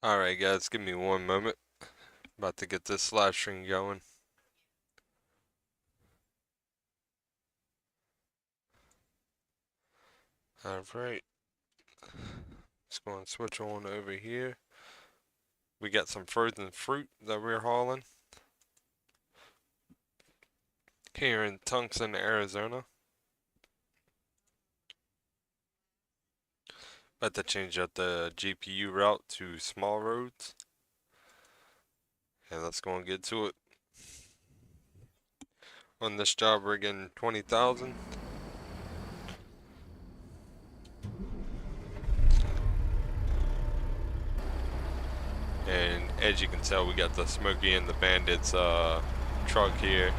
Alright guys, give me one moment. About to get this live stream going. Alright. Just going to switch on over here. We got some frozen fruit that we're hauling here in Tucson, Arizona. About to change up the GPU route to small roads. And let's go and get to it. On this job we're getting 20,000. And as you can tell, we got the Smokey and the Bandit's truck here.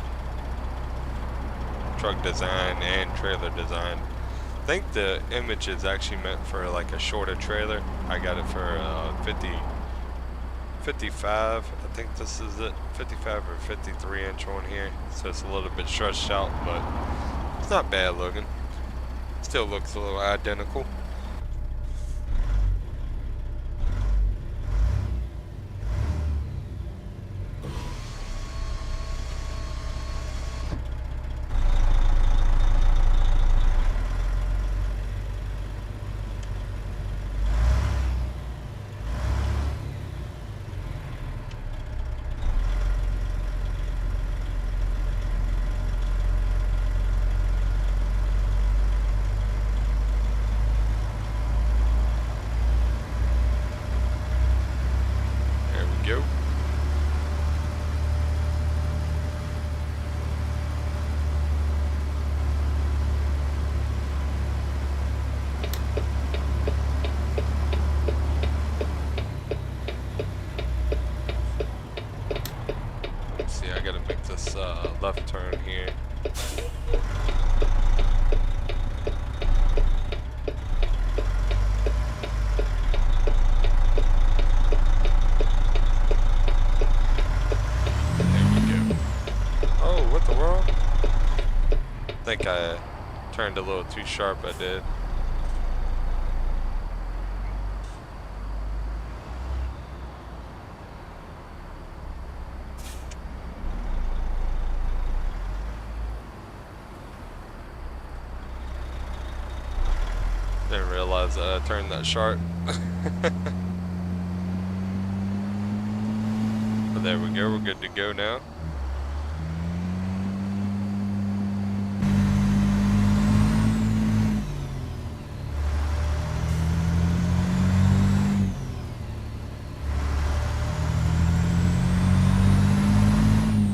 Truck design and trailer design. I think the image is actually meant for like a shorter trailer. I got it for 55. I think this is it. 55 or 53 inch on here. So it's a little bit stretched out, but it's not bad looking. Still looks a little identical. There we go. Let's see, I gotta make this left turn here. Oh, what the world? I think I turned a little too sharp, I did. Didn't realize that I turned that sharp. But there we go, we're good to go now.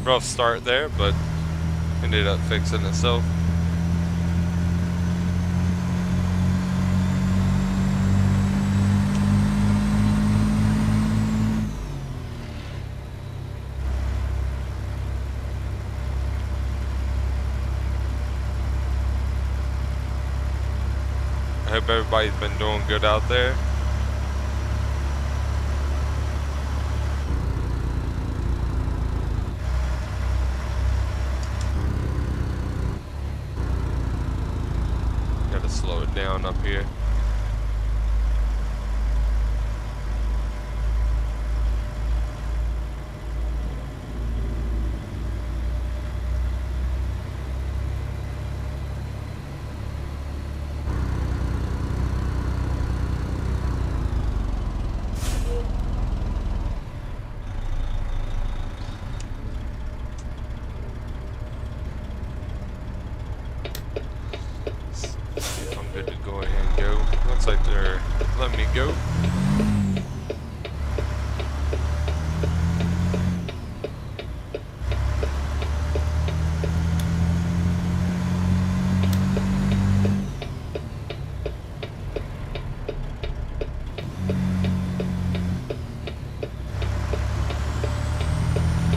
Rough start there, but ended up fixing itself. I hope everybody's been doing good out there. Gotta slow it down up here. I'm good to go ahead and go. Looks like they're letting me go.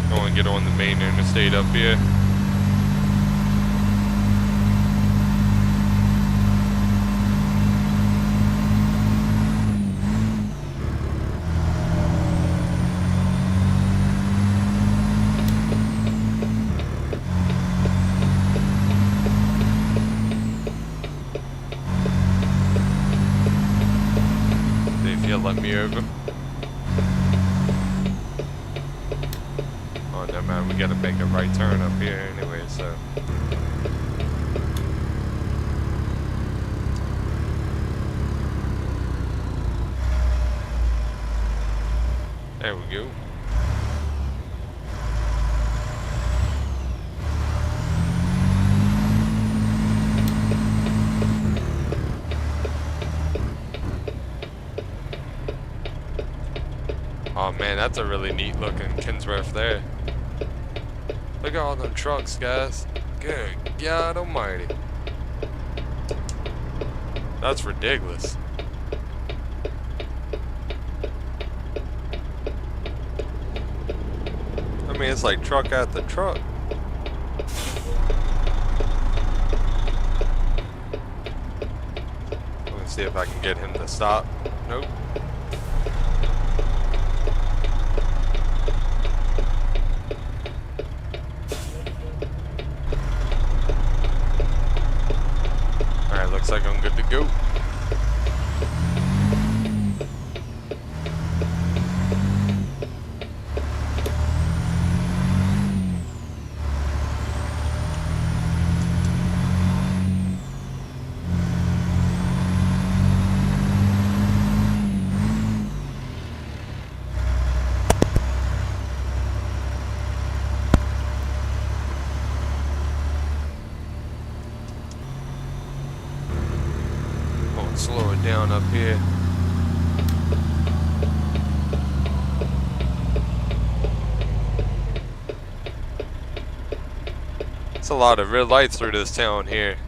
I want to get on the main interstate up here. See if you'll let me over. you gotta make a right turn up here anyway, so. There we go. Oh man, that's a really neat looking Kinsworth there. Look at all them trucks, guys. Good God almighty. That's ridiculous. I mean, it's like truck after truck. Let me see if I can get him to stop. Nope. Alright, looks like I'm good to go. Slow it down up here. It's a lot of red lights through this town here.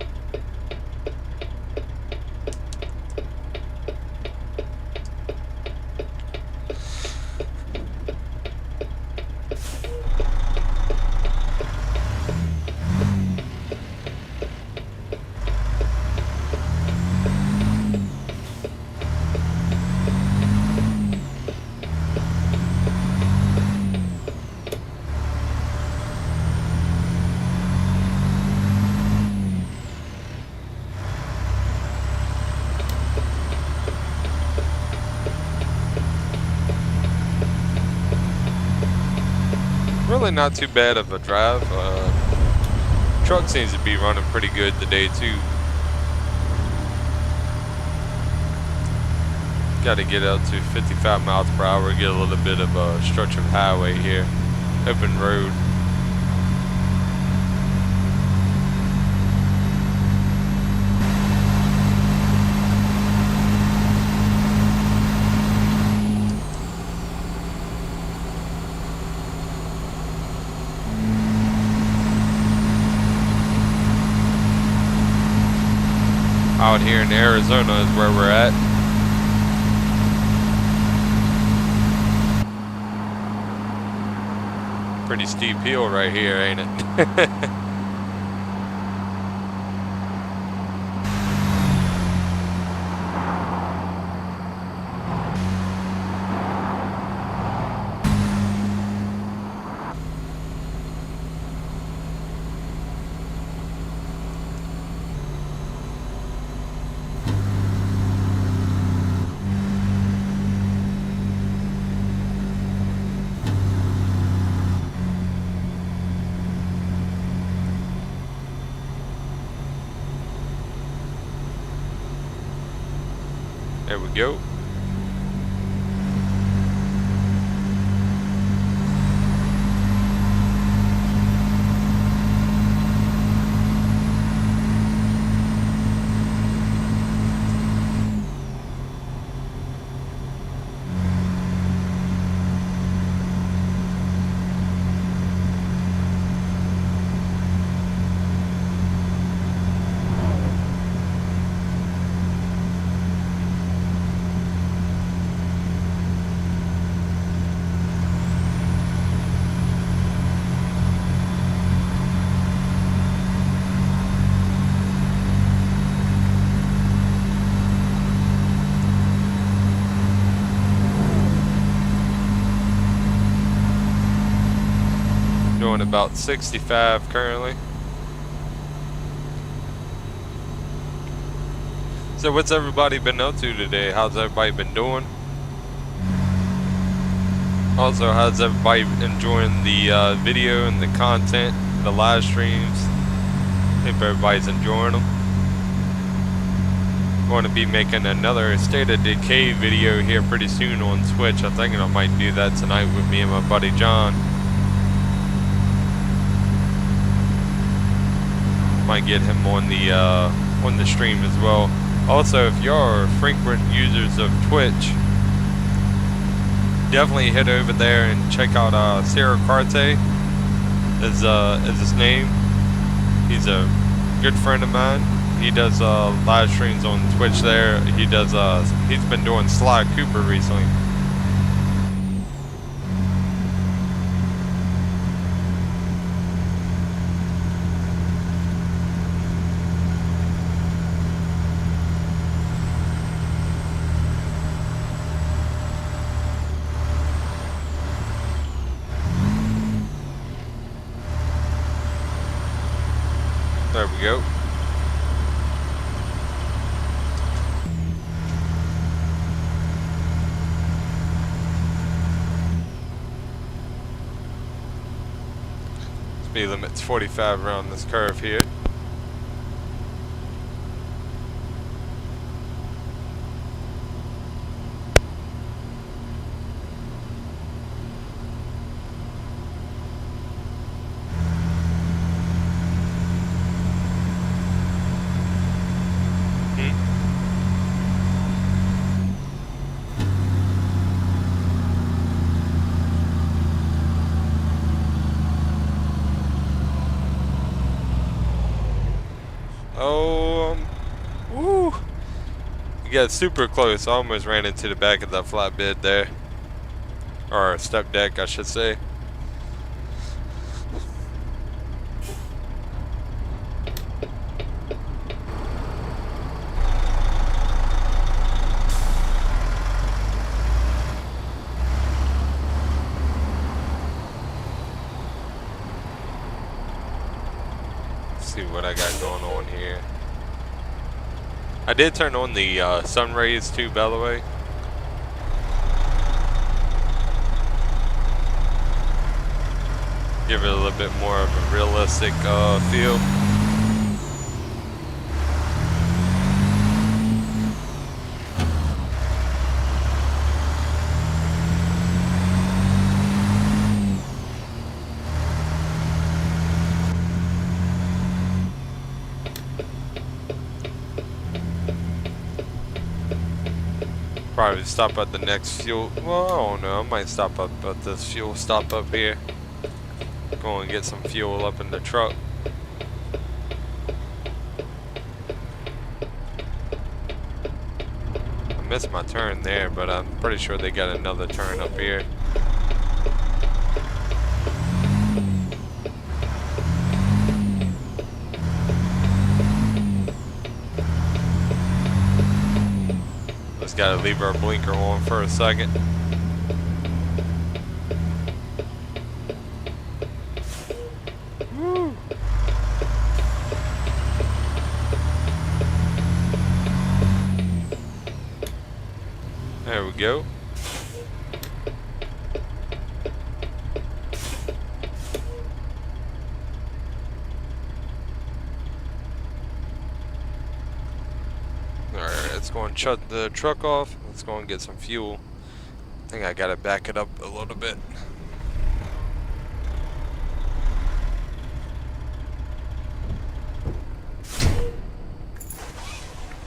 Really not too bad of a drive. Truck seems to be running pretty good today too. Got to get up to 55 miles per hour, get a little bit of a stretch of highway here, open road. Out here in Arizona is where we're at. Pretty steep hill right here, ain't it? There we go. Doing about 65 currently. So what's everybody been up to today? How's everybody been doing? Also, how's everybody enjoying the video and the content, the live streams? Hope everybody's enjoying them. Going to be making another State of Decay video here pretty soon on Twitch. I'm thinking I might do that tonight with me and my buddy John. Might get him on the stream as well. Also, if you are frequent users of Twitch, definitely head over there and check out Sarah Carte is his name. He's a good friend of mine. He does live streams on Twitch there. He does he's been doing Sly Cooper recently. There we go. Speed limit's 45 around this curve here. Woo! You got super close. I almost ran into the back of that flatbed there. Or step deck, I should say. Let's see what I got going on here. I did turn on the sun rays too, by the way. Give it a little bit more of a realistic feel. Probably stop at the next fuel. Well, I don't know. I might stop up at this fuel stop up here. Go and get some fuel up in the truck. I missed my turn there, but I'm pretty sure they got another turn up here. Just gotta leave our blinker on for a second. Woo. There we go. Alright, let's go and shut the truck off. Let's go and get some fuel. I think I gotta back it up a little bit.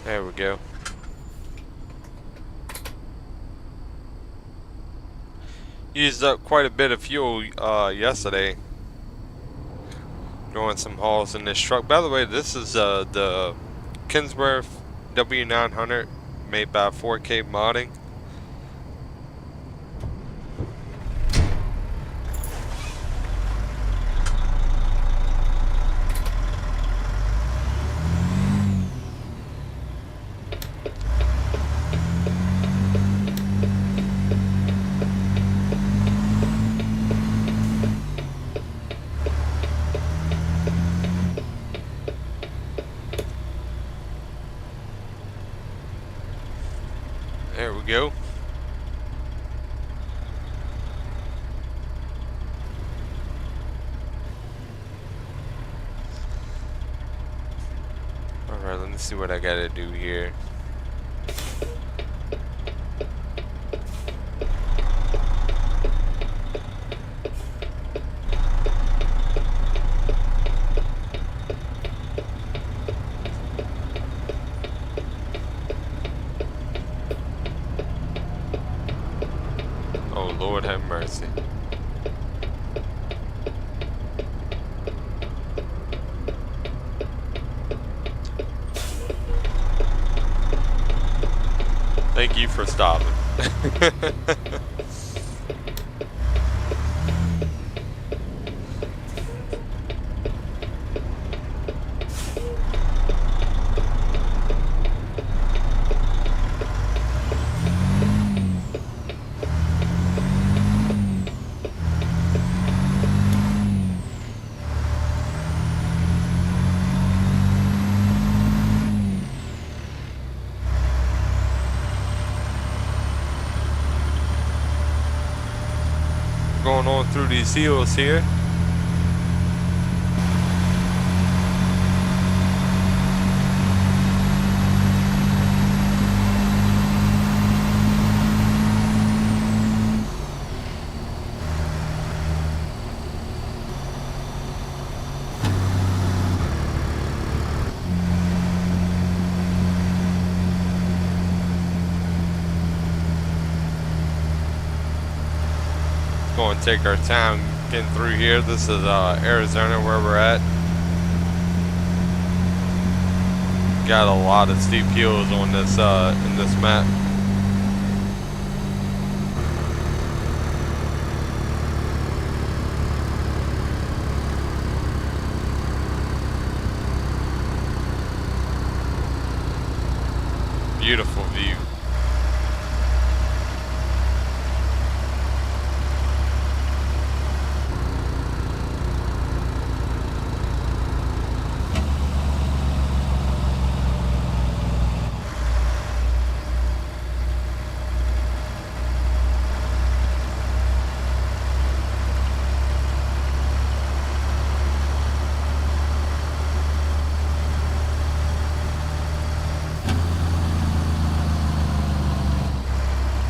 There we go. Used up quite a bit of fuel yesterday doing some hauls in this truck. By the way, this is the Kinsworth W900 made by 4K Modding. There we go. see what I gotta do here. Oh, Lord have mercy. Thank you for stopping. Going on through these hills here. Going to take our time getting through here. This is Arizona where we're at. Got a lot of steep hills on this in this map. Beautiful view.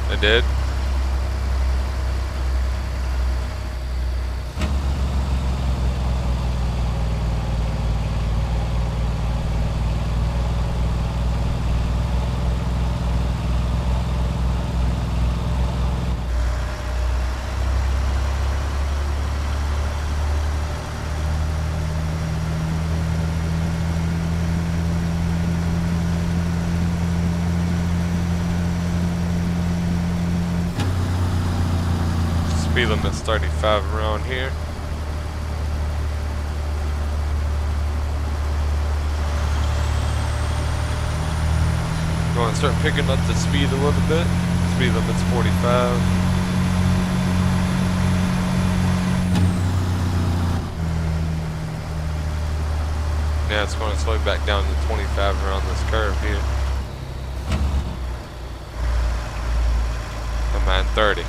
I did. Speed limit's 35 around here. Going to start picking up the speed a little bit. Speed limit's 45. Now it's going to slow back down to 25 around this curve here. I'm at 30.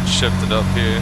Shifted up here.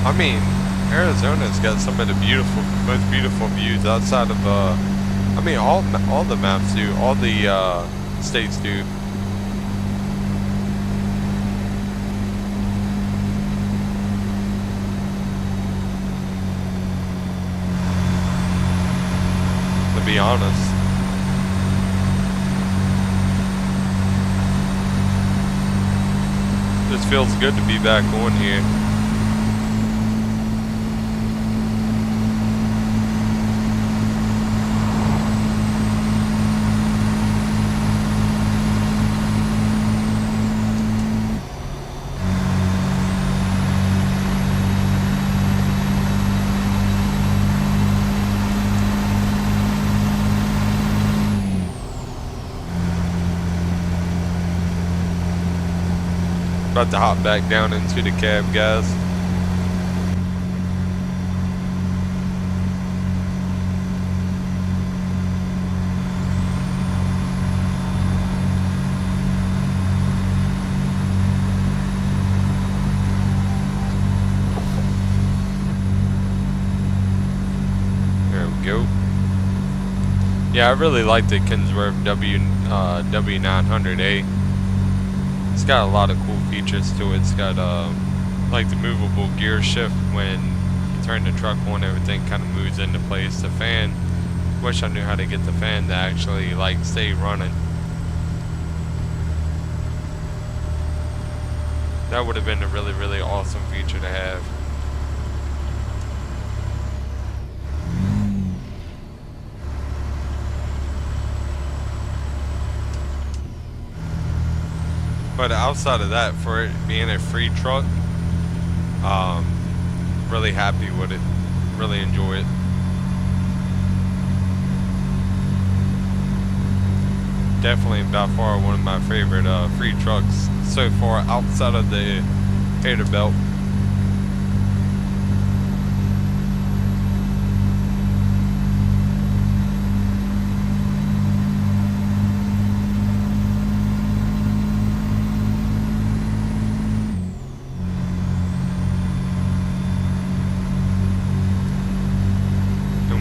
I mean, Arizona's got some of the most beautiful views outside of, I mean, all the maps do, all the states do. be honest. This feels good to be back on here. About to hop back down into the cab, guys. There we go. Yeah, I really like the Kinsworth W900A. It's got a lot of cool features to it. It's got like the movable gear shift. When you turn the truck on, everything kind of moves into place. The fan, wish I knew how to get the fan to actually like stay running. That would have been a really, really awesome feature to have. But outside of that, for it being a free truck, really happy with it. Really enjoy it. Definitely by far one of my favorite free trucks so far outside of the Peterbilt.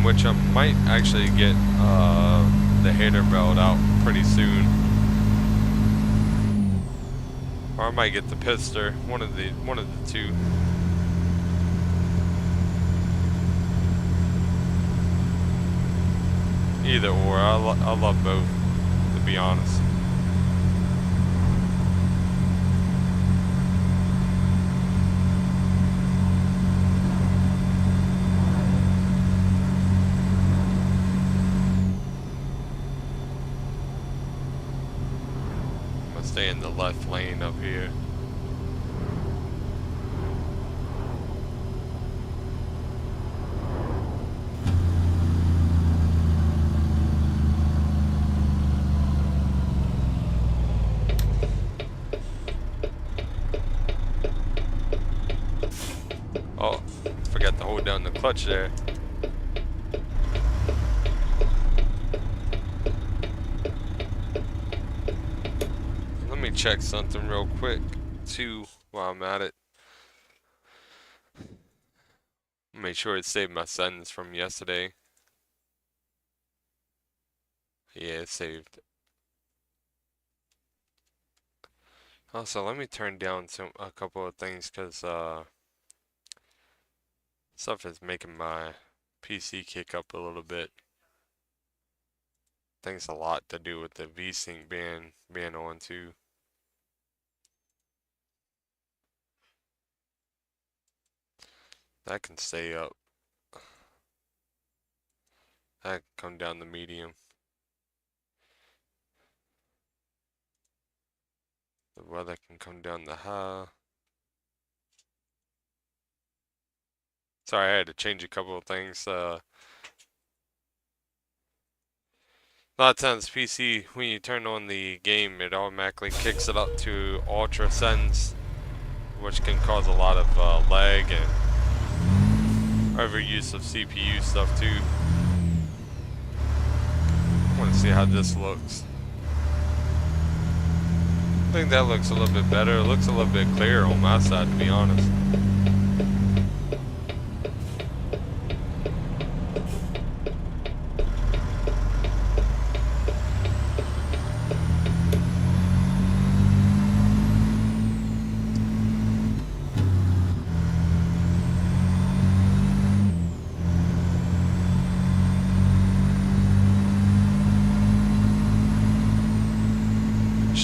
Which I might actually get the Peterbilt out pretty soon, or I might get the Pister. One of the two. Either or. I love both, to be honest. Stay in the left lane up here. Oh, forgot to hold down the clutch there. Check something real quick too while I'm at it. Make sure it saved my settings from yesterday. Yeah, it saved. Also, let me turn down a couple of things because stuff is making my PC kick up a little bit. I think it's a lot to do with the VSync being on too. That can stay up. That can come down to medium. The weather can come down to high. Sorry, I had to change a couple of things. A lot of times PC, when you turn on the game, it automatically kicks it up to ultra settings, which can cause a lot of lag and overuse of CPU stuff too. I want to see how this looks. I think that looks a little bit better. It looks a little bit clearer on my side, to be honest.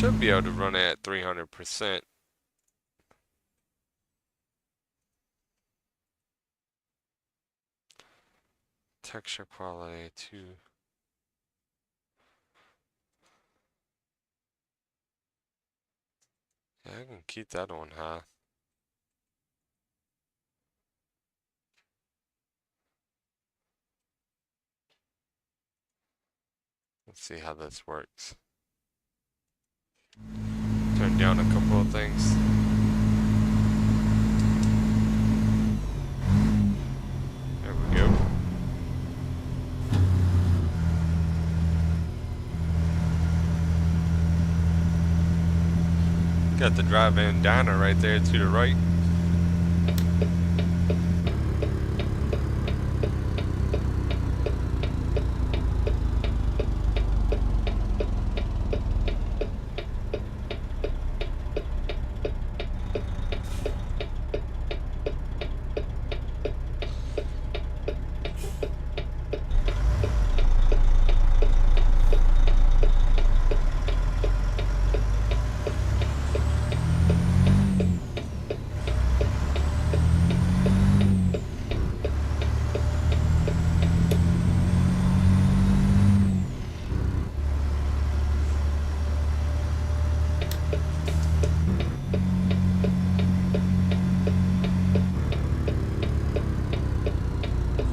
should be able to run it at 300%. Texture quality 2. Yeah, I can keep that on high. Let's see how this works. Turn down a couple of things. There we go. Got the drive-in diner right there to the right.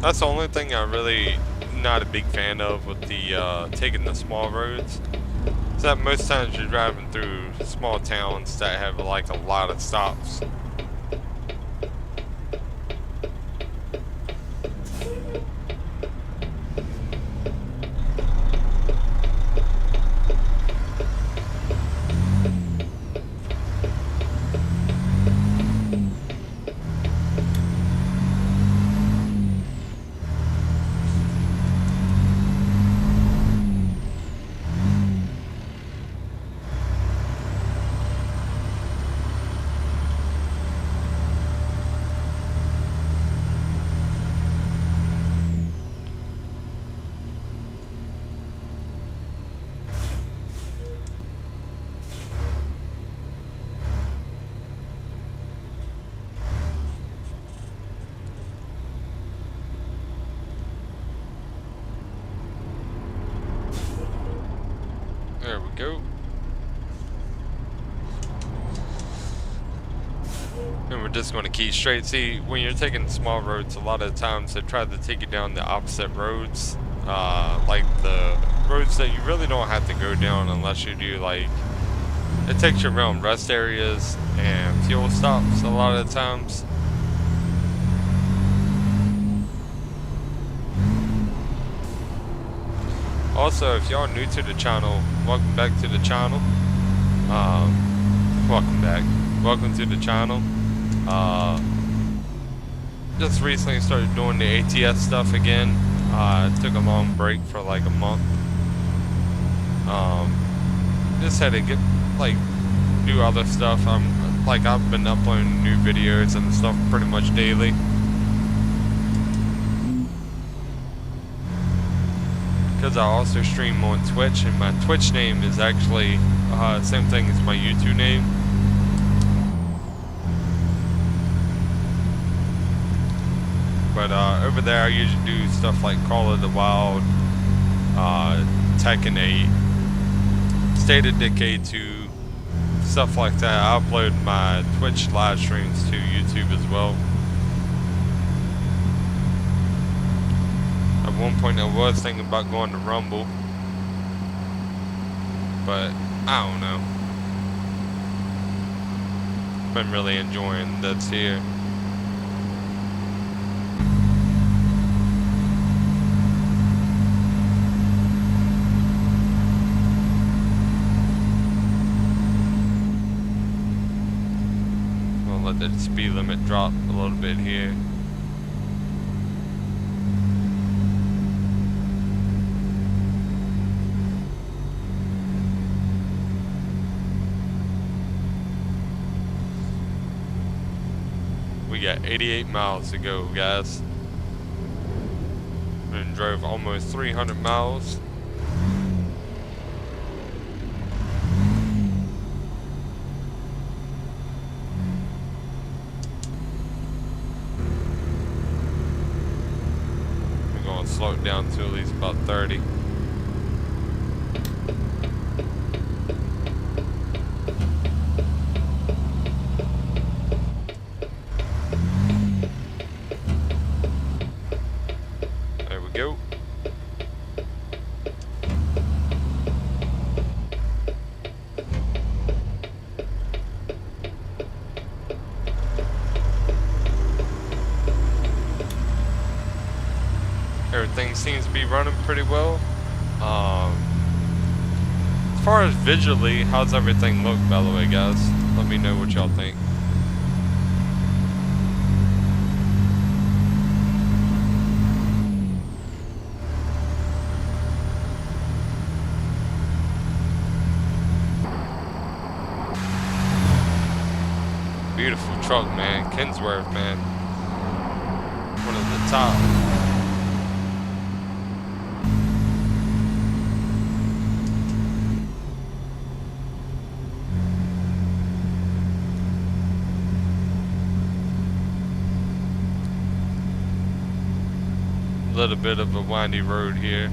That's the only thing I'm really not a big fan of with the taking the small roads. Is that most times you're driving through small towns that have like a lot of stops. There we go. And we're just going to keep straight. See, when you're taking small roads, a lot of times they try to take you down the opposite roads. Like the roads that you really don't have to go down unless you do like, it takes you around rest areas and fuel stops a lot of the times. Also, if y'all new to the channel, welcome back to the channel. Welcome back. Welcome to the channel. Just recently started doing the ATS stuff again. Took a long break for like a month. Just had to get do other stuff. I've been uploading new videos and stuff pretty much daily. Because I also stream on Twitch, and my Twitch name is actually same thing as my YouTube name. But over there I usually do stuff like Call of the Wild, Tekken 8, State of Decay 2, stuff like that. I upload my Twitch live streams to YouTube as well. At one point I was thinking about going to Rumble, but I don't know. Been really enjoying this here. I'll let the speed limit drop a little bit here. We got 88 miles to go, guys. And drove almost 300 miles. slow it down to at least about 30. There we go. Everything seems to be running pretty well. As far as visually, how's everything look, by the way, guys? Let me know what y'all think. Beautiful truck, man. Kinsworth, man. One of the top. Little bit of a windy road here.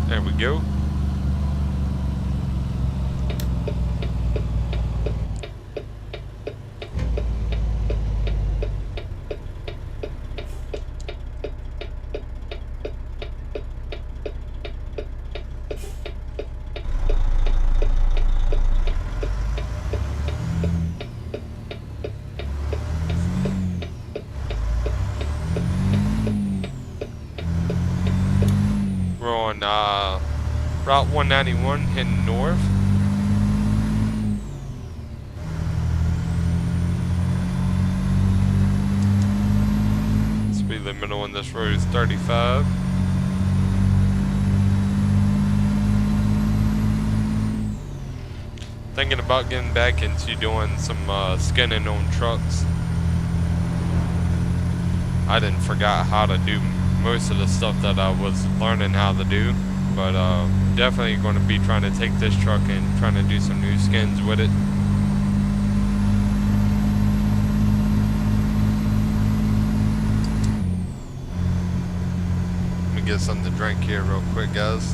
There we go. We're on Route 191 heading north. Speed limit on this road is 35. Thinking about getting back into doing some skinning on trucks. I didn't forget how to do most of the stuff that I was learning how to do, but definitely going to be trying to take this truck and trying to do some new skins with it. Let me get something to drink here real quick, guys.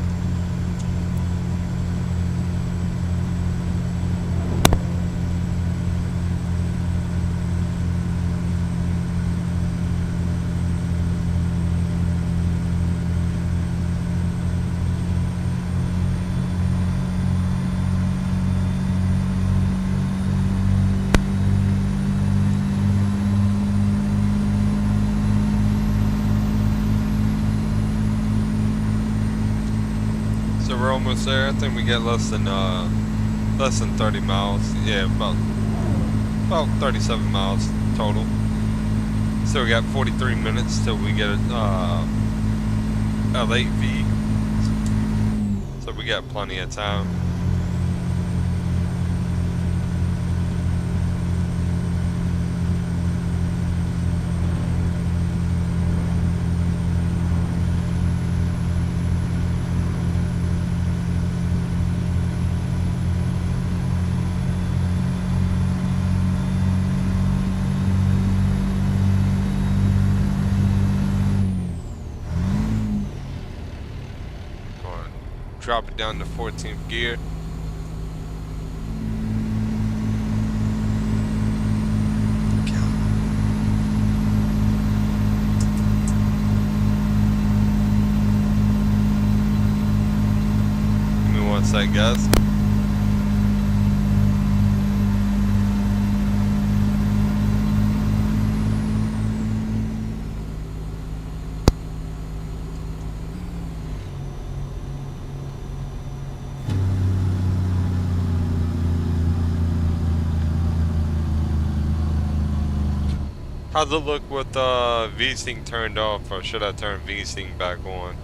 So we're almost there. I think we get less than 30 miles. Yeah, about 37 miles total. So we got 43 minutes till we get a late V. So we got plenty of time. Drop it down to 14th gear. Give me one sec, guys. How's it look with V-Sync turned off, or should I turn V-Sync back on?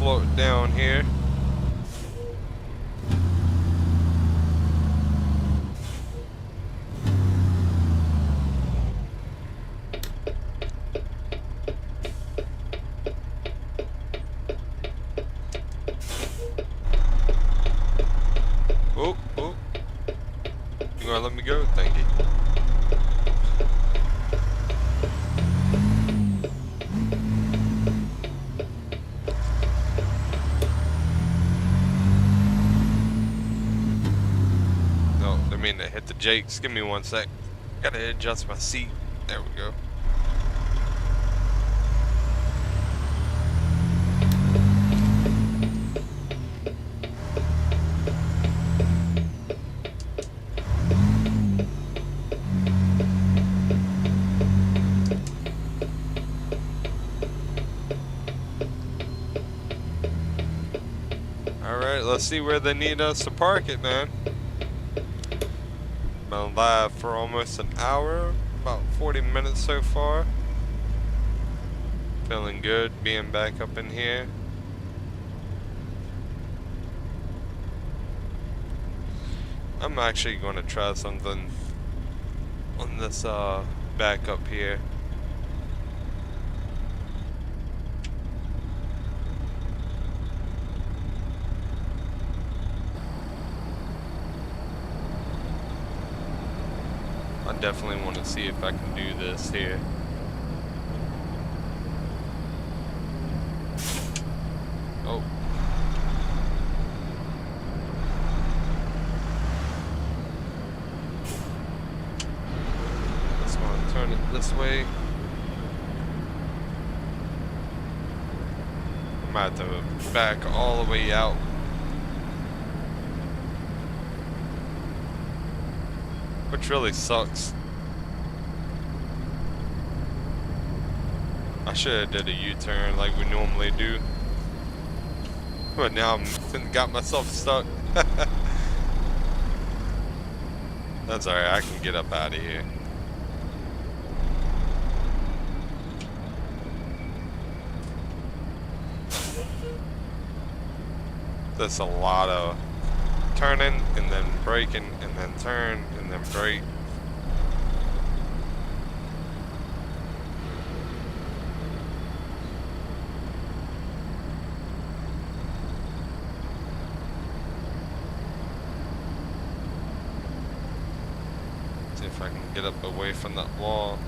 slow it down here. Oh, oh. You gonna let me go? Thank you. No, I mean to hit the jakes. Give me 1 sec. Gotta adjust my seat. There we go. Alright, let's see where they need us to park it, man. Been live for almost an hour, about 40 minutes so far. Feeling good being back up in here. I'm actually going to try something on this back up here. I definitely want to see if I can do this here. Oh. Just want to turn it this way. I'm about to back all the way out. Which really sucks. I should have did a U-turn like we normally do. But now I'm got myself stuck. That's alright, I can get up out of here. That's a lot of turning and then braking and then turn and then brake. See if I can get up away from that wall.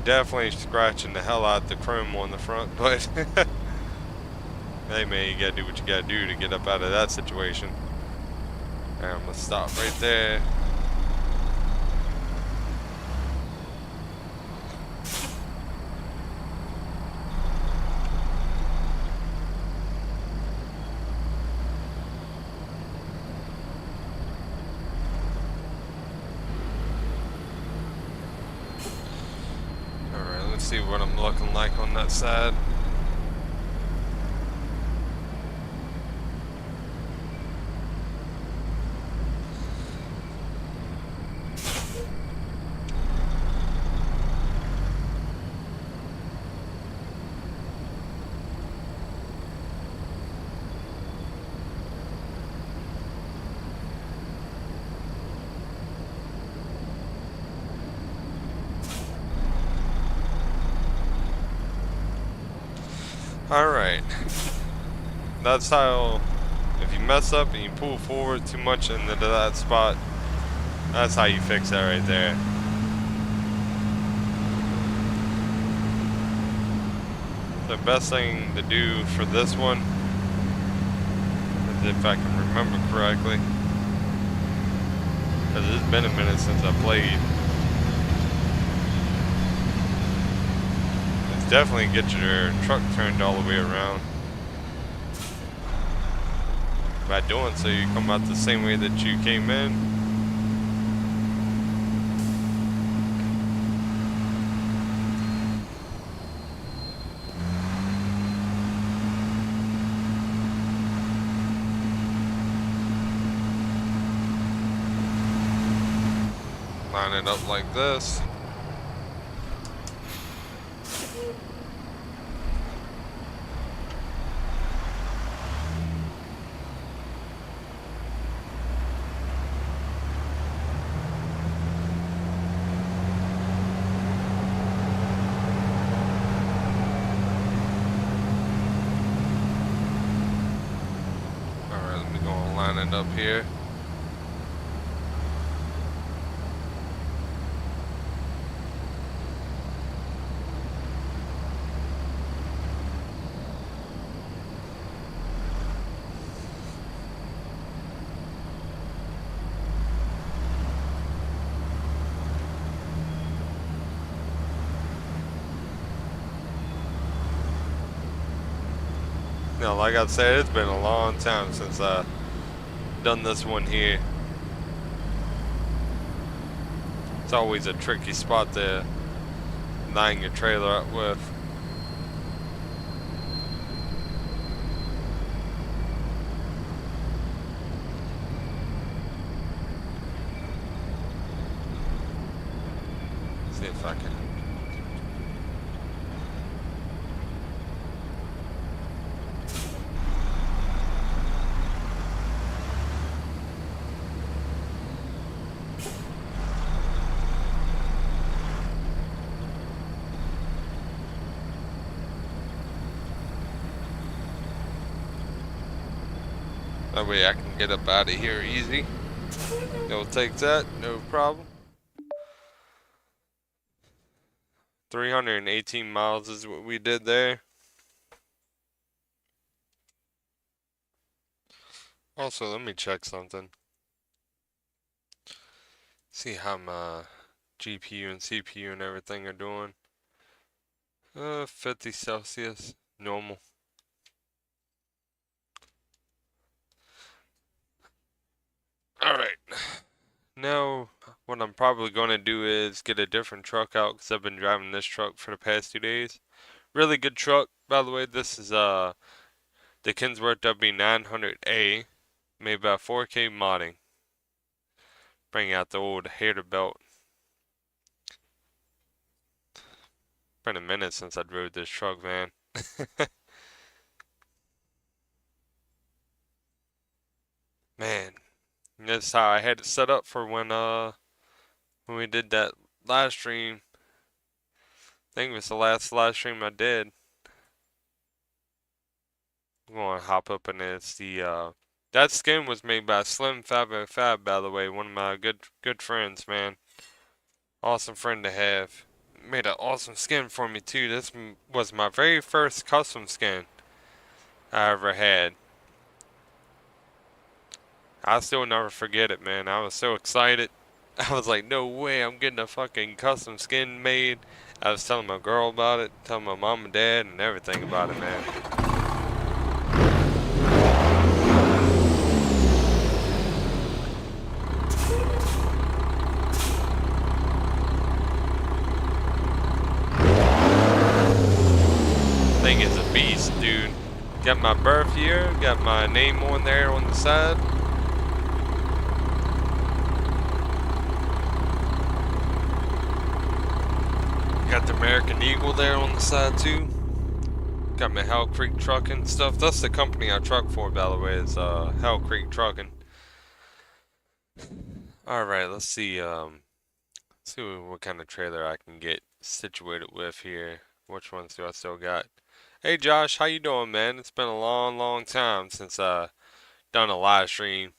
Definitely scratching the hell out the chrome on the front, but hey man, you gotta do what you gotta do to get up out of that situation. Alright, I'm gonna stop right there. See what I'm looking like on that side. Alright, that's how, if you mess up and you pull forward too much into that spot, that's how you fix that right there. The best thing to do for this one, is if I can remember correctly, because it's been a minute since I played, definitely get your truck turned all the way around. By doing so, you come out the same way that you came in. line it up like this. Alright, let me go and line it up here. No, like I said, it's been a long time since I done this one here. It's always a tricky spot to line your trailer up with. See if I can. That way I can get up out of here easy. It'll take that, no problem. 318 miles is what we did there. Also, let me check something. See how my GPU and CPU and everything are doing. 50 Celsius, normal. Alright. Now, what I'm probably going to do is get a different truck out because I've been driving this truck for the past 2 days. Really good truck, by the way. This is the Kinsworth W900A, made by 4K Modding. Bring out the old hater belt. Been a minute since I drove this truck, man. Man, that's how I had it set up for when we did that live stream. I think it was the last live stream I did. I'm gonna hop up in it. It's the that skin was made by Slim505, by the way, one of my good friends, man. Awesome friend to have. Made an awesome skin for me too. This was my very first custom skin I ever had. I still never forget it, man. I was so excited. I was like, no way, I'm getting a fucking custom skin made. I was telling my girl about it, telling my mom and dad and everything about it, man. Thing is a beast, dude. Got my birth year, got my name on there on the side. Got the American Eagle there on the side too. Got my Hell Creek Trucking stuff. That's the company I truck for, by the way, is Hell Creek Trucking. Alright, let's see what kind of trailer I can get situated with here. Which ones do I still got? Hey Josh, how you doing, man? It's been a long time since I done a live stream.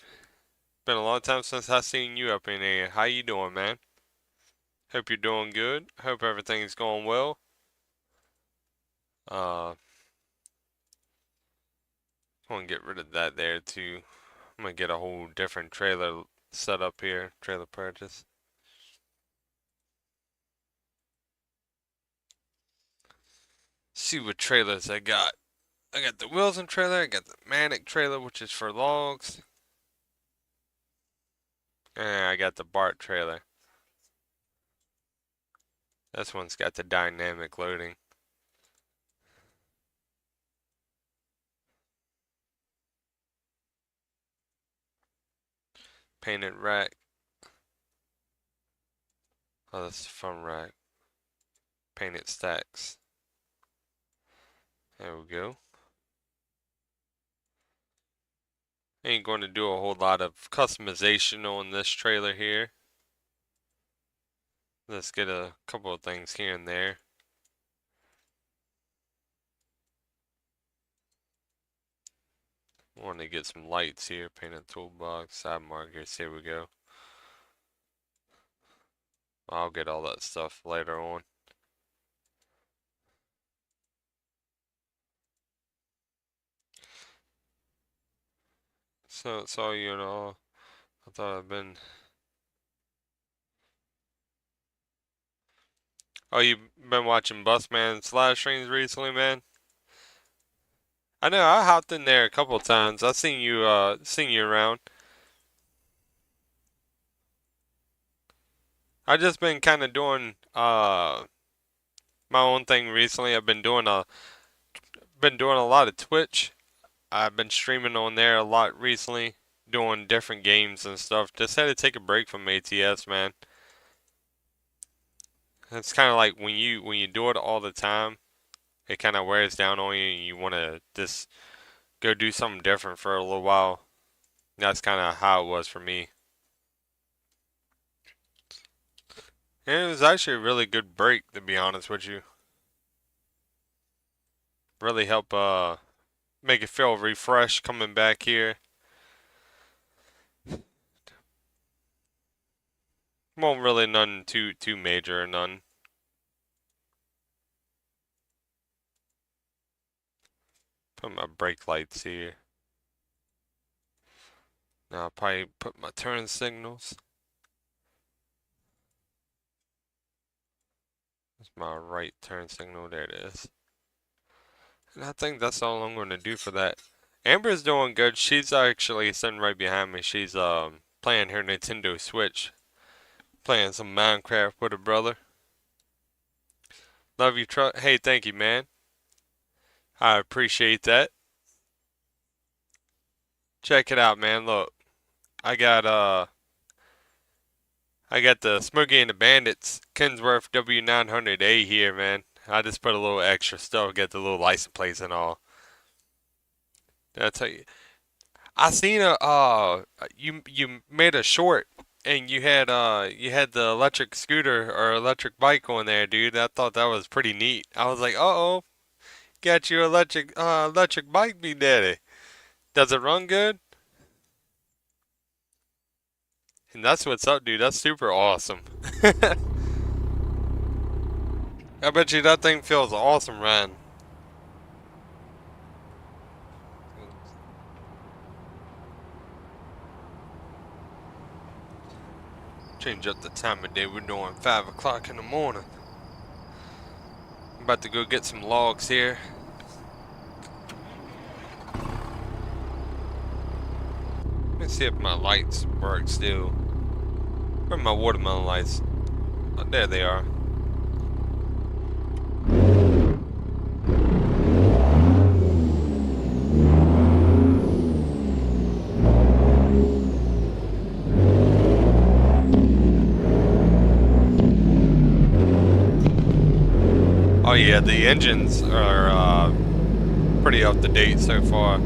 Been a long time since I seen you up in here. How you doing, man? Hope you're doing good. Hope everything's going well. I'm gonna get rid of that there too. I'm gonna get a whole different trailer set up here. Trailer purchase. See what trailers I got. I got the Wilson trailer. I got the Manic trailer, which is for logs. And I got the Bart trailer. This one's got the dynamic loading. Painted rack. Oh, that's the fun rack. Painted stacks. There we go. Ain't going to do a whole lot of customization on this trailer here. Let's get a couple of things here and there. Want to get some lights here. Painted toolbox, side markers. Here we go. I'll get all that stuff later on. So it's all you know. I thought I'd been. Oh, you've been watching Busman's live streams recently, man? I know I hopped in there a couple times. I seen you around. I just been kind of doing my own thing recently. I've been doing a lot of Twitch. I've been streaming on there a lot recently, doing different games and stuff. Just had to take a break from ATS, man. It's kind of like when you do it all the time, it kind of wears down on you, and you want to just go do something different for a little while. That's kind of how it was for me. And it was actually a really good break, to be honest with you. Really help make it feel refreshed coming back here. Well, really none too major or none. Put my brake lights here. Now I'll probably put my turn signals. That's my right turn signal. There it is. And I think that's all I'm going to do for that. Amber's doing good. She's actually sitting right behind me. She's playing her Nintendo Switch. Playing some Minecraft with her brother. Love you, truck. Hey, thank you, man. I appreciate that. Check it out, man. Look. I got the Smokey and the Bandits Kinsworth W900A here, man. I just put a little extra stuff, get the little license plates and all. Did I tell you? I seen you made a short and you had the electric scooter or electric bike on there, dude. I thought that was pretty neat. I was like, uh-oh, got you electric bike, me daddy. Does it run good? And that's what's up, dude. That's super awesome. I bet you that thing feels awesome, man. Change up the time of day. We're doing 5 o'clock in the morning. I'm about to go get some logs here. Let me see if my lights work still. Where are my watermelon lights? Oh, there they are. Oh yeah, the engines are pretty up to date so far.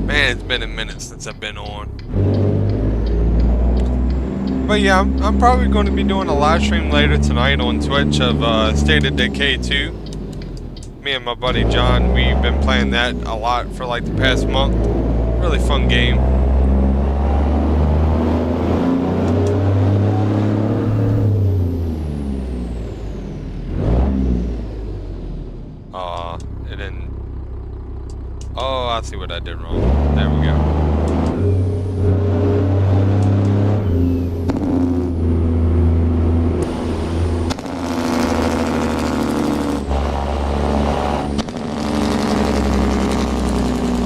Man, it's been a minute since I've been on. But yeah, I'm probably going to be doing a live stream later tonight on Twitch of State of Decay 2. Me and my buddy John, we've been playing that a lot for like the past month. Really fun game. It didn't. Oh, I see what I did wrong. There we go.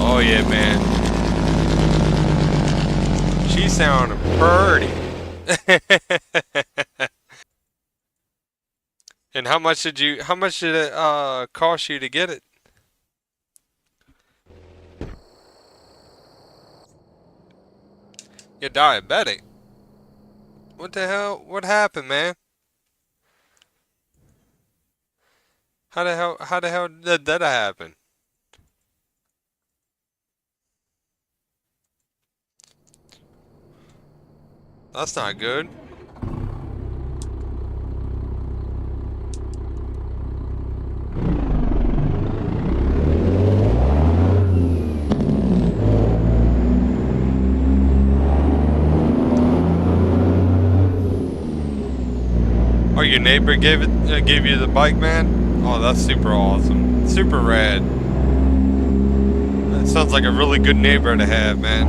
Oh yeah, man. She sounded pretty. And how much did it cost you to get it? Yeah, You're diabetic. What the hell? What happened, man? How the hell did that happen? That's not good. Oh, your neighbor gave you the bike, man? Oh, that's super awesome. Super rad. That sounds like a really good neighbor to have, man.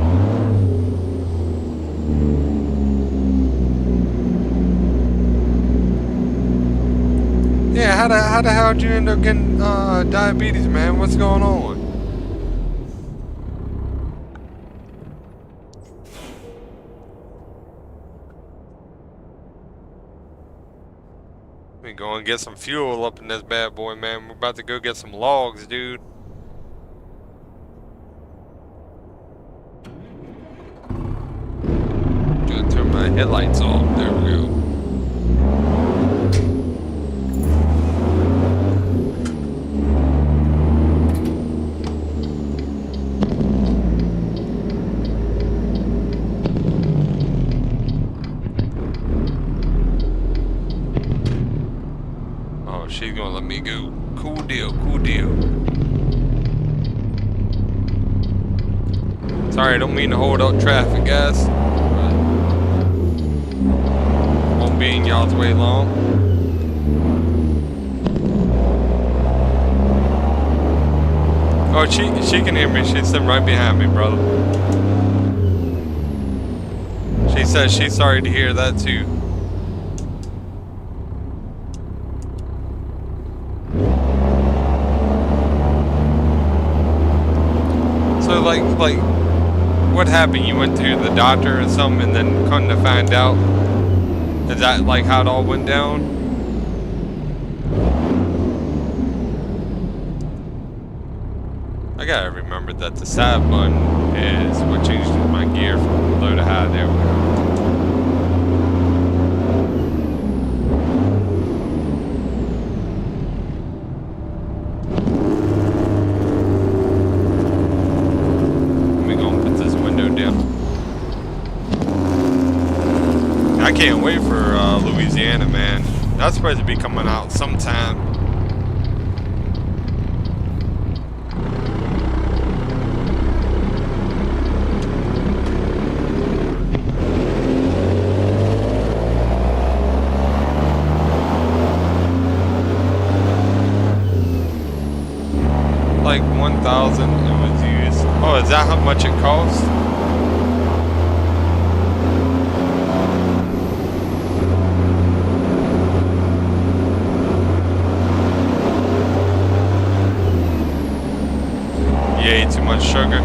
Yeah, how the hell did you end up getting diabetes, man? What's going on? Let me go and get some fuel up in this bad boy, man. We're about to go get some logs, dude. Gonna turn my headlights off. There we go. Oh, she's gonna let me go. Cool deal, cool deal. Sorry, I don't mean to hold up traffic, guys. Won't be in y'all's way long. Oh, she can hear me. She's sitting right behind me, brother. She says she's sorry to hear that too. So like what happened? You went to the doctor or something and then come to find out? Is that like how it all went down? I gotta remember that the side button is what changes my gear from low to high. There we go. I can't wait for Louisiana, man. That's supposed to be coming out sometime. Like 1,000 it was used. Oh, is that how much it costs? You ate too much sugar.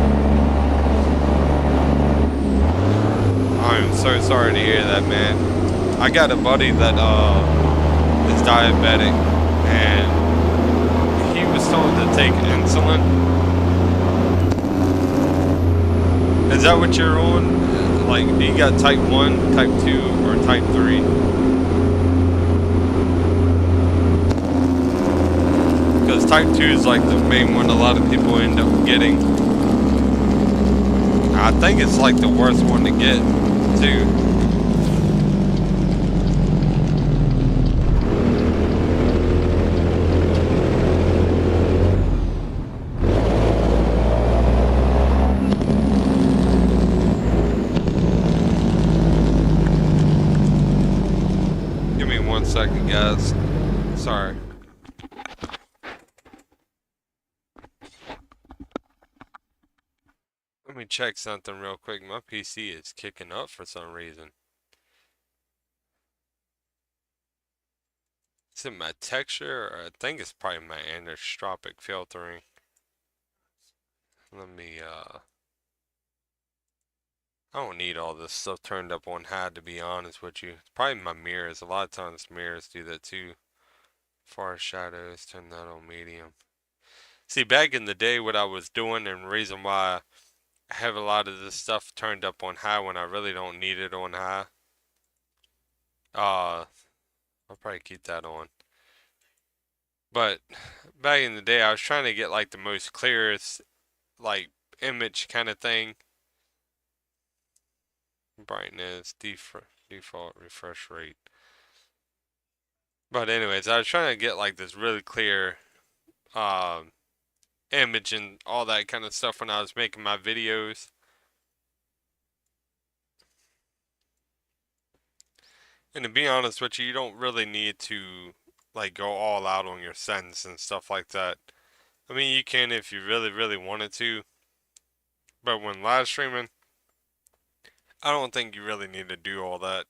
I'm so sorry to hear that, man. I got a buddy that is diabetic, and he was told to take insulin. Is that what you're on? Like, do you got type 1, type 2, or type 3? Because type 2 is like the main one a lot of people end up getting. I think it's like the worst one to get, too. Give me 1 second, guys. Sorry. Let me check something real quick. My PC is kicking up for some reason. Is it my texture, or I think it's probably my anisotropic filtering. Let me, I don't need all this stuff turned up on high, to be honest with you. It's probably my mirrors. A lot of times mirrors do that too. Far shadows, turn that on medium. See, back in the day, what I was doing and the reason why have a lot of this stuff turned up on high when I really don't need it on high. I'll probably keep that on. But back in the day, I was trying to get like the most clearest like image kind of thing. Brightness, default refresh rate. But anyways, I was trying to get like this really clear image and all that kind of stuff when I was making my videos. And to be honest with you, you don't really need to like go all out on your settings and stuff like that. I mean, you can if you really, really wanted to. But when live streaming, I don't think you really need to do all that.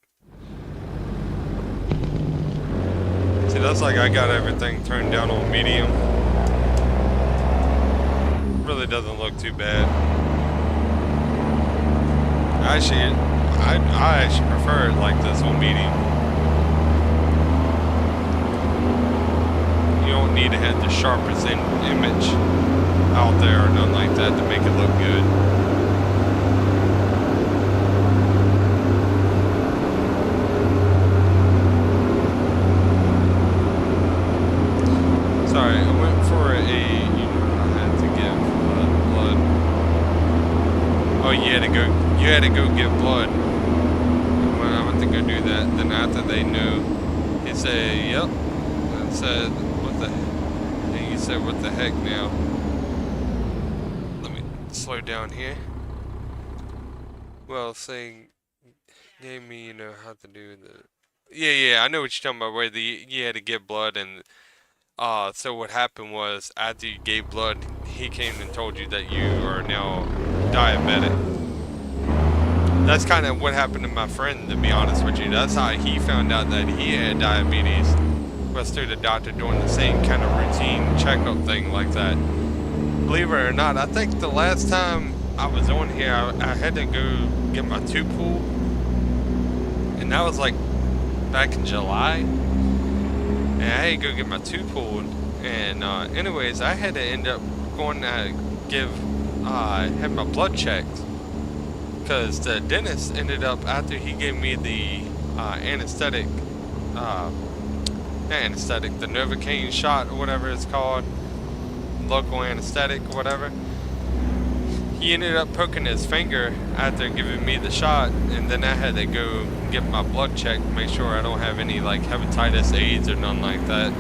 See, that's like I got everything turned down on medium. Really doesn't look too bad. Actually, I actually prefer it like this on medium. You don't need to have the sharpest image out there or nothing like that to make it look good. Sorry, I went for I had to give blood. Oh, you had to go get blood. When I went to go do that, then after they knew, he said, yep. And said, what the, and he said, what the heck now? Let me slow down here. Well, saying, gave me, how to do the, yeah, I know what you're talking about, where you had to give blood and, so what happened was, after you gave blood, he came and told you that you are now diabetic. That's kind of what happened to my friend, to be honest with you. That's how he found out that he had diabetes, was through the doctor doing the same kind of routine checkup thing like that. Believe it or not, I think the last time I was on here, I had to go get my tooth pulled, and that was like back in July. And I had to go get my tooth pulled, and anyways, I had to end up going to have my blood checked, because the dentist ended up, after he gave me the anesthetic, not anesthetic, the Novocaine shot or whatever it's called, local anesthetic or whatever, he ended up poking his finger after giving me the shot, and then I had to go get my blood checked to make sure I don't have any like hepatitis, AIDS, or nothing like that,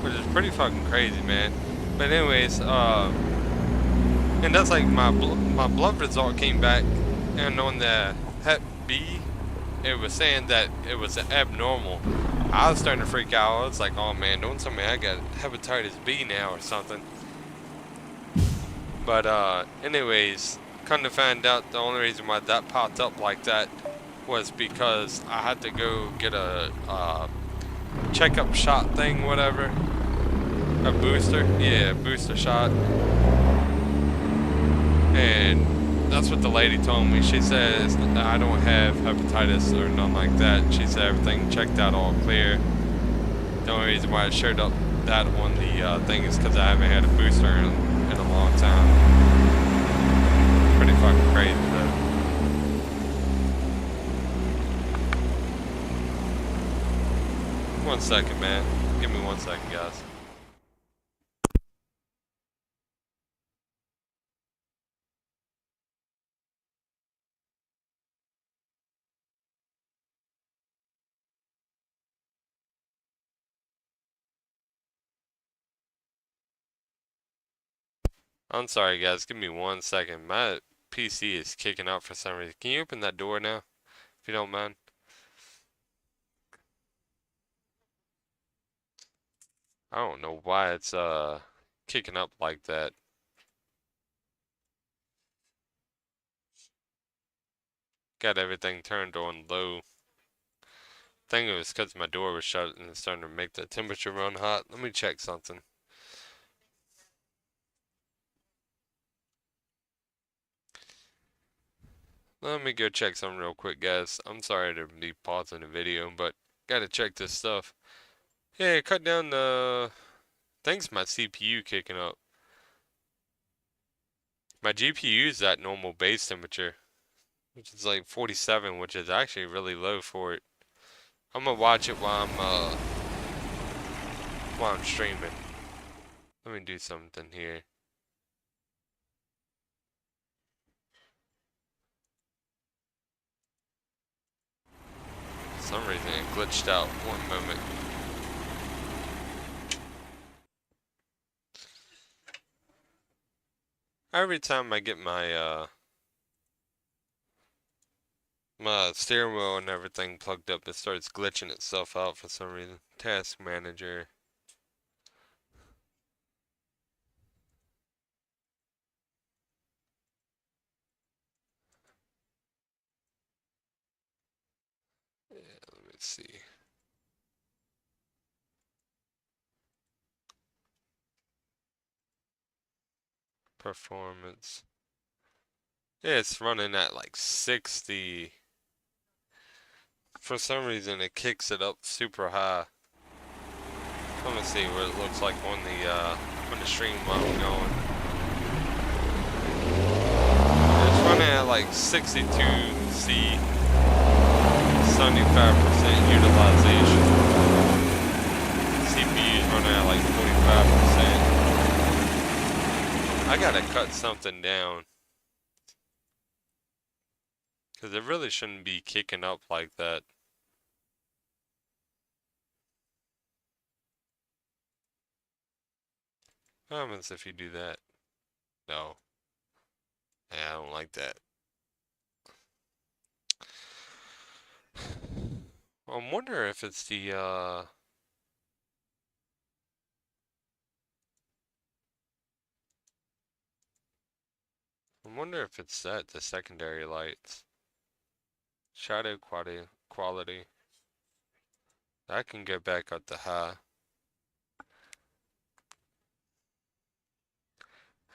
which is pretty fucking crazy, man. But anyways, and that's like my blood result came back, and on the Hep B, it was saying that it was abnormal. I was starting to freak out. I was like, oh man, don't tell me I got hepatitis B now or something. But anyways, come to find out, the only reason why that popped up like that was because I had to go get a checkup shot thing, whatever. A booster, yeah, booster shot. And that's what the lady told me. She says I don't have hepatitis or nothing like that. She said everything checked out all clear. The only reason why it showed up that on the thing is because I haven't had a booster in a long time. Pretty fucking crazy though. One second, man. Give me 1 second, guys. I'm sorry, guys. Give me 1 second. My PC is kicking out for some reason. Can you open that door now, if you don't mind? I don't know why it's kicking up like that. Got everything turned on low. I think it was because my door was shut and it's starting to make the temperature run hot. Let me check something. Let me go check something real quick, guys. I'm sorry to be pausing the video, but gotta check this stuff. Yeah, cut down the... I think it's my CPU kicking up. My GPU is at normal base temperature, which is like 47, which is actually really low for it. I'm gonna watch it while I'm streaming. Let me do something here. For some reason it glitched out one moment. Every time I get my my steering wheel and everything plugged up, it starts glitching itself out for some reason. Task manager. Yeah, let me see. Performance. Yeah, it's running at like 60. For some reason it kicks it up super high. I'm gonna see what it looks like on the stream while I'm going. It's running at like 62 C, 75% utilization. CPU is running at like 45%. I gotta cut something down, cause it really shouldn't be kicking up like that. What happens if you do that? No. Yeah, I don't like that. I wonder if it's the I wonder if it's the secondary lights. Shadow quality. I can go back up to high.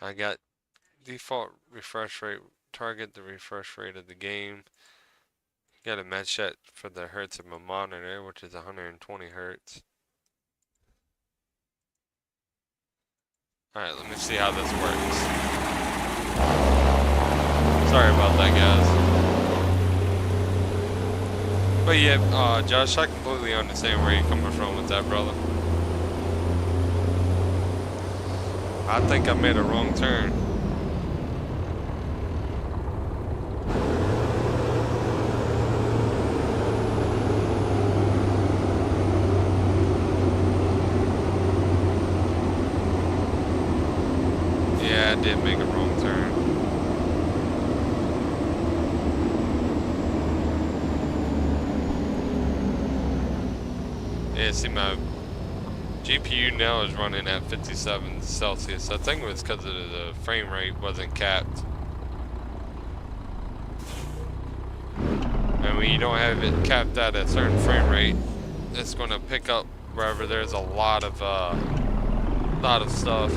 I got default refresh rate, target the refresh rate of the game. You gotta match that for the hertz of my monitor, which is 120 hertz. Alright, let me see how this works. Sorry about that, guys. But yeah, Josh, I completely understand where you're coming from with that, brother. I think I made a wrong turn. Yeah, I did make a wrong turn. Yeah, see, my GPU now is running at 57 Celsius. I think it was because the frame rate wasn't capped. And when you don't have it capped at a certain frame rate, it's going to pick up wherever there's a lot of stuff.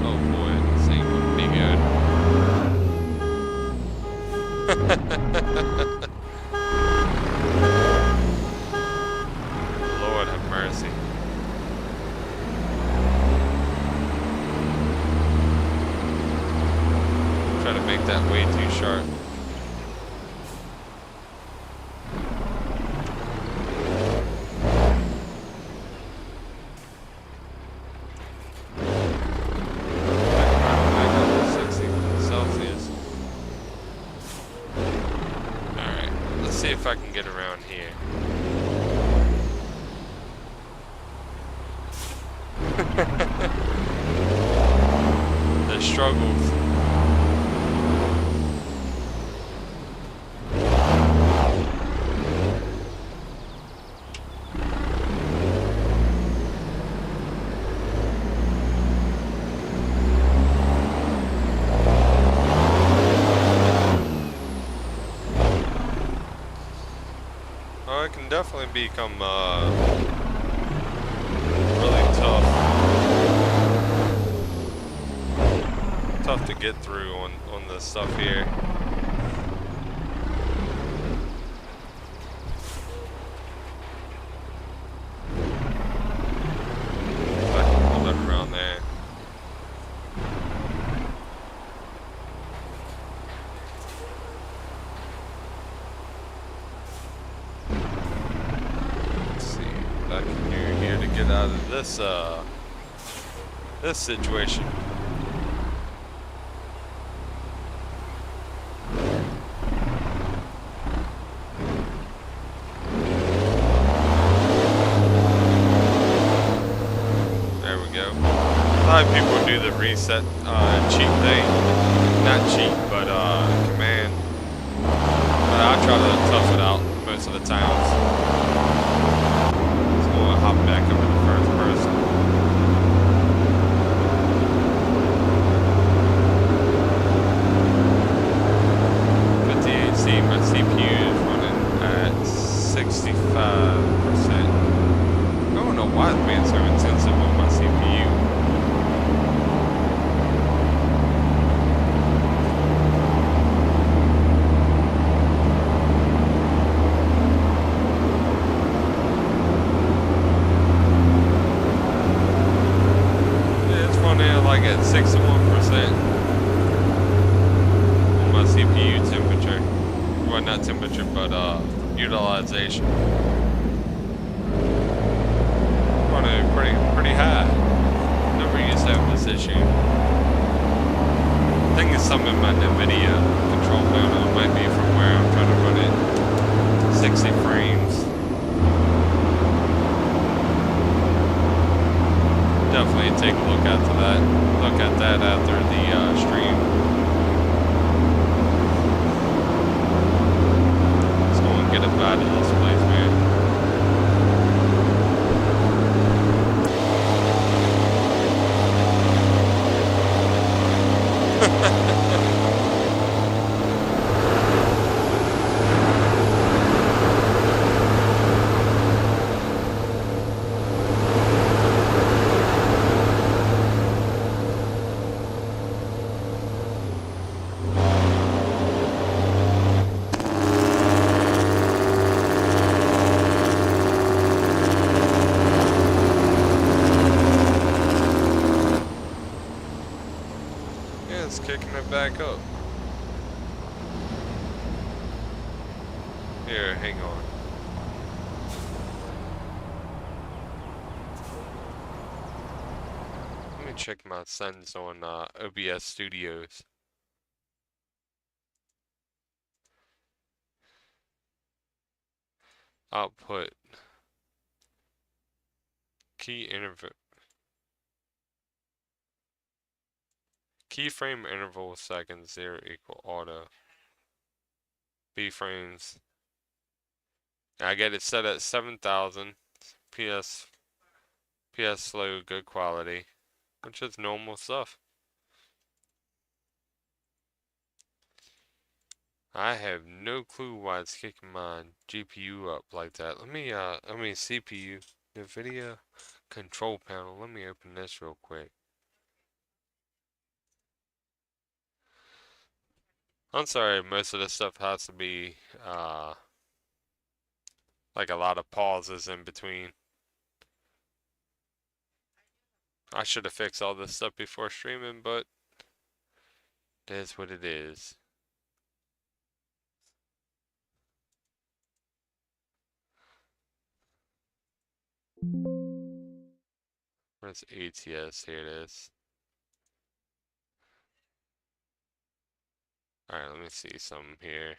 Oh boy, this ain't gonna be good. Lord have mercy. Try to make that way too sharp. If I can get around here. The struggles. Oh, it can definitely become really tough to get through on this stuff here. But get out of this situation. There we go. A lot of people do the reset cheat thing. Not cheat, but command. But I try to tough it out most of the times. So I'm gonna hop back over to first person. See, my CPU is running at 65%. I don't know why it's being so intensive on my CPU. Yeah, it's running like at 61% on my CPU temperature. Well, not temperature, but utilization. Running pretty high. Never used to have this issue. I think it's something in my NVIDIA control panel. It might be from where I'm trying to run it 60 frames. Definitely take a look at that. Look at that after the stream. Get up out of this place, man. Kicking it back up. Here, hang on. Let me check my settings on OBS Studios. Output. Key interval. Keyframe interval seconds 0 equal auto. B frames. I get it set at 7,000. PS slow, good quality, which is normal stuff. I have no clue why it's kicking my GPU up like that. Let me CPU, NVIDIA control panel. Let me open this real quick. I'm sorry, most of this stuff has to be, like a lot of pauses in between. I should have fixed all this stuff before streaming, but it is what it is. Where's ATS? Here it is. Alright, let me see some here.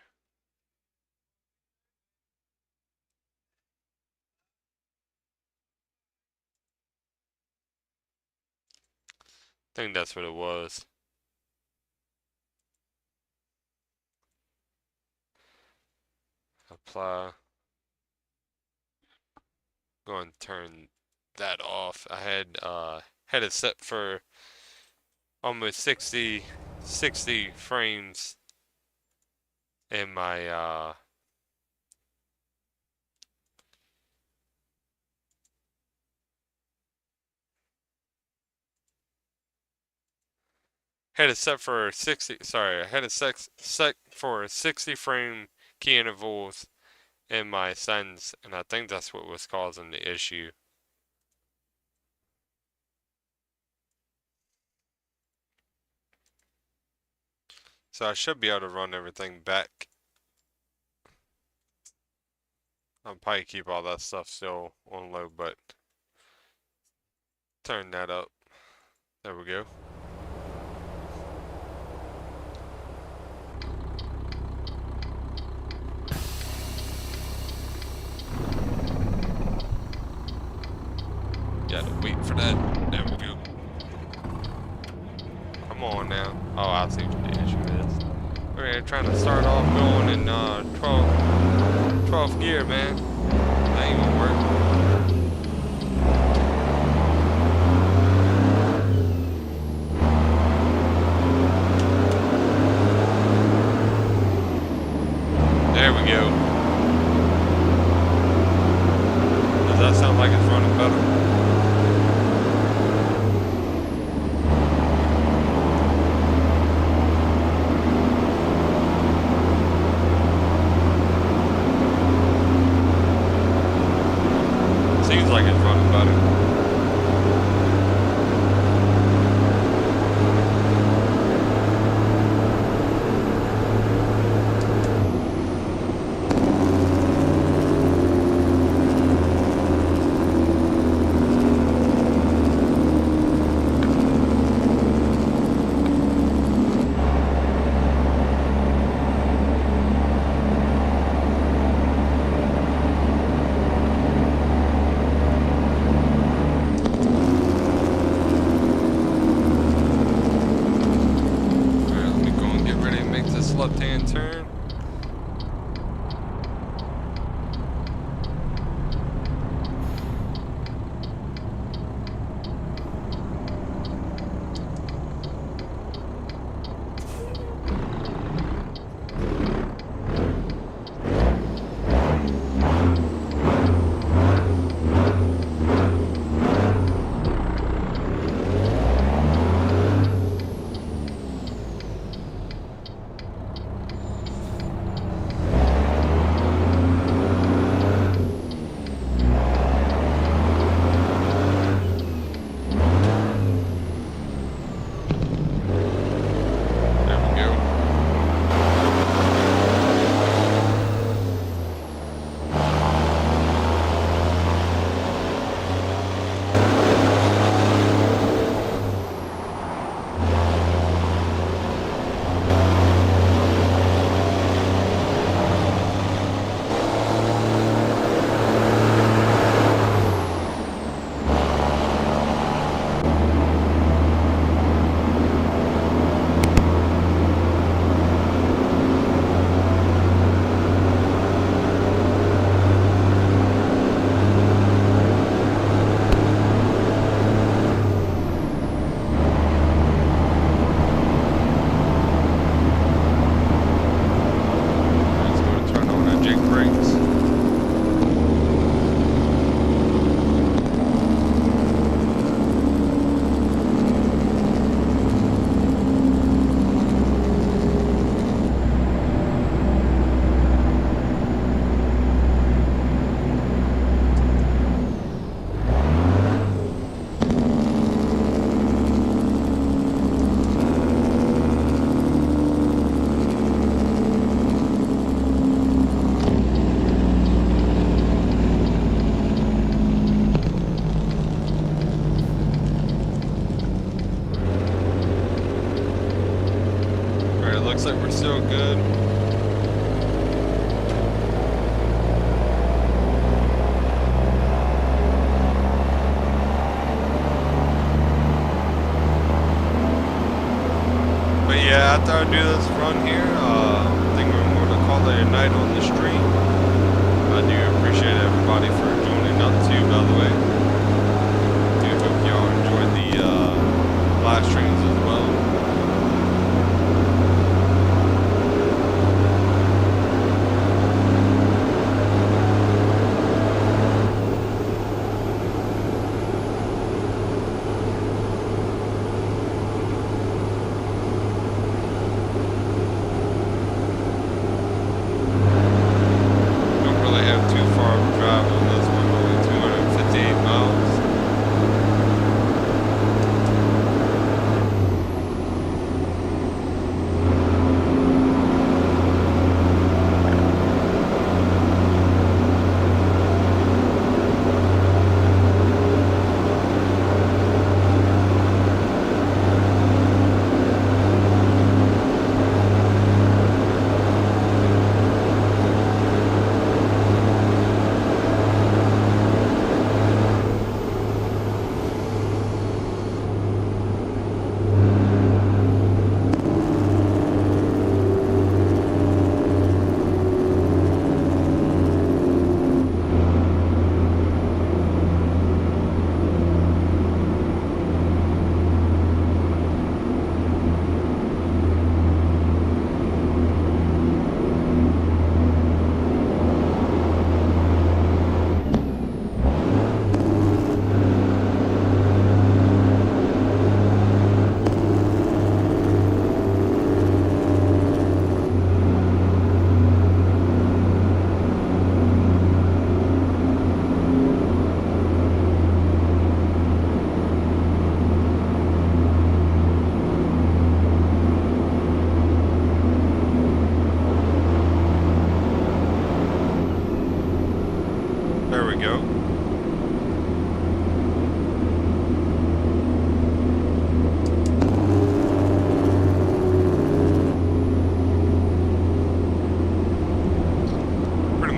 I think that's what it was. Apply. Go and turn that off. I had it set for almost 60 frames in my had it set for 60, sorry, I had it set for 60 frame key intervals in my settings, and I think that's what was causing the issue. So I should be able to run everything back. I'll probably keep all that stuff still on low, but Turn that up. There we go. Gotta wait for that. There we go. Come on now. Oh, I see what the issue is. We're trying to start off going in 12th gear, man. That ain't gonna work. There we go. Does that sound like it's running better? Seems like it's running better. Left-hand turn. Looks like we're still good. But yeah, after I do this run here, I think we're going to call it a night on the stream. I do appreciate everybody for joining up too, by the way. I do hope y'all enjoyed the live streams as well.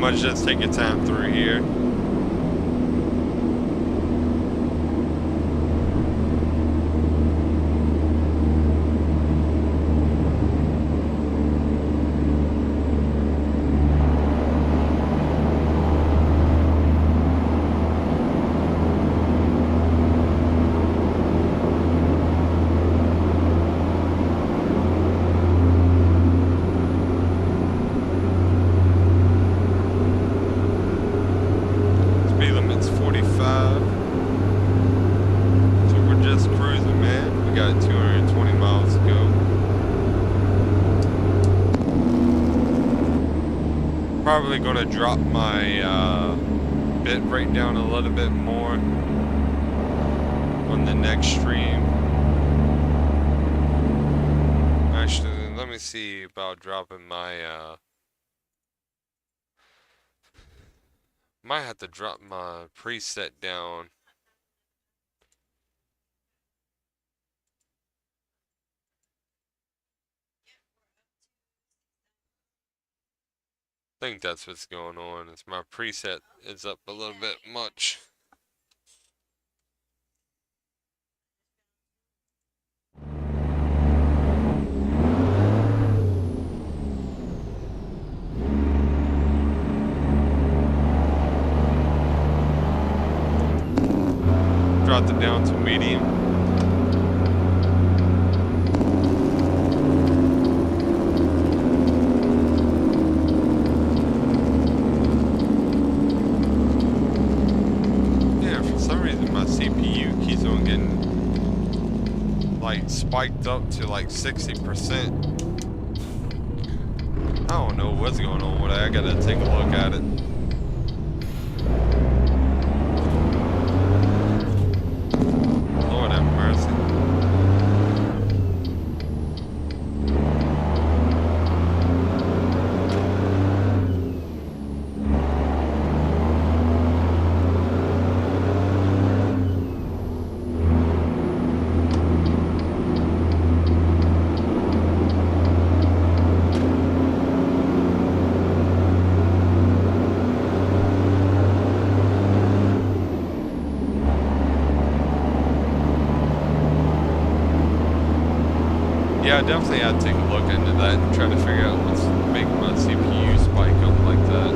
much just take your time through here. Probably going to drop my bit rate down a little bit more on the next stream. Actually, let me see about dropping my might have to drop my preset down. I think that's what's going on. Is my preset is up a little bit much. Dropped it down to medium. Spiked up to like 60%. I don't know what's going on with it. I gotta take a look at it. Lord have mercy. Yeah, I definitely had to take a look into that and try to figure out what's making my CPU spike up like that.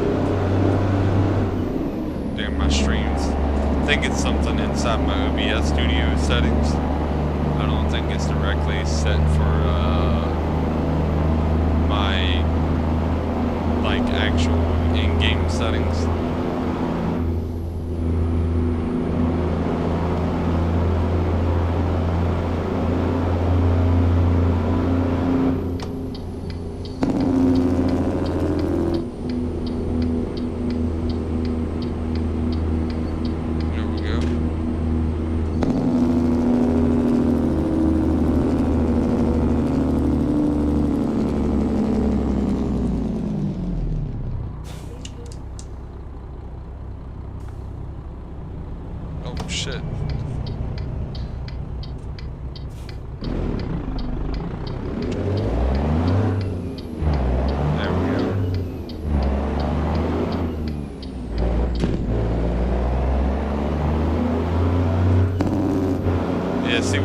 During my streams. I think it's something inside my OBS studio settings. I don't think it's directly set for my like actual in-game settings.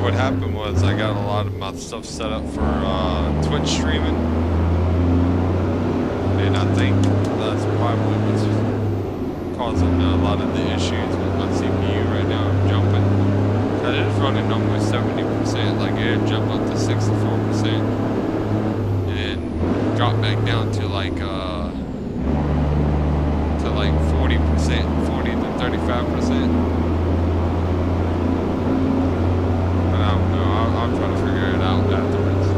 What happened was I got a lot of my stuff set up for Twitch streaming, and I think that's probably what was causing a lot of the issues with my CPU right now. I'm jumping. It is running almost 70%, like it jump up to 64%, and then drop back down to like 40%, 40 to 35%. I'm trying to figure it out afterwards.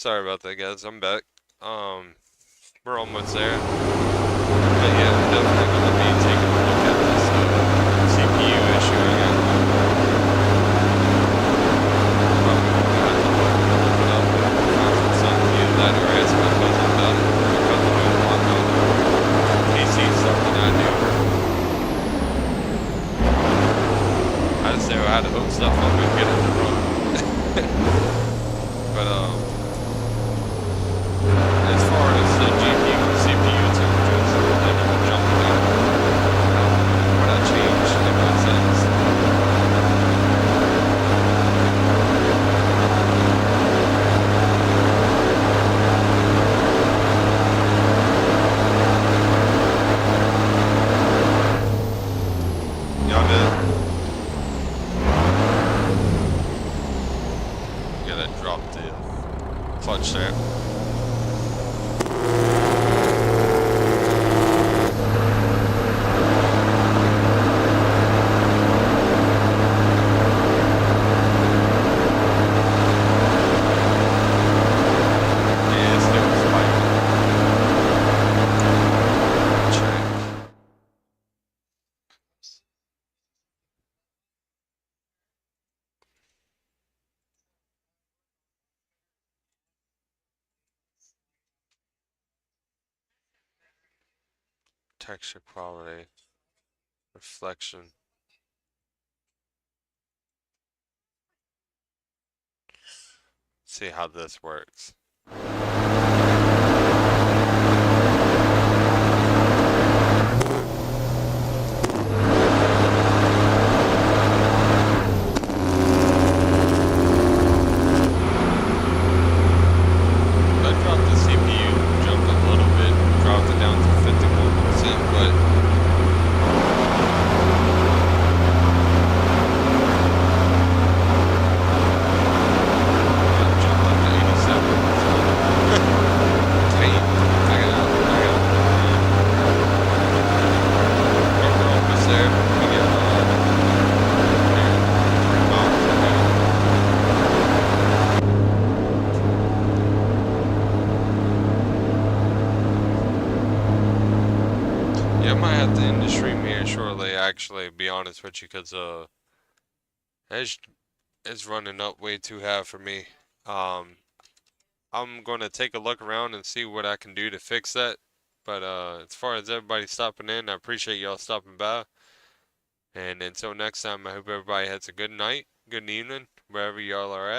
Sorry about that, guys. I'm back. We're almost there. But yeah, I'm definitely gonna be taking a look at this CPU issue again. Probably gonna have to look it up and find some something to use that or ask my cousin about it. My cousin knows a lot about PC stuff than I do. I just know how to hook stuff up and get it to run. But as far as the GPU and CPU temperatures, they never jumped down. What I changed in my settings. Y'all did? Yeah, that dropped the clutch there. Texture quality, reflection. See how this works. I might have to end the stream here shortly, actually, be honest with you, because it's running up way too high for me. I'm going to take a look around and see what I can do to fix that. But as far as everybody stopping in, I appreciate y'all stopping by. And until next time, I hope everybody has a good night, good evening, wherever y'all are at.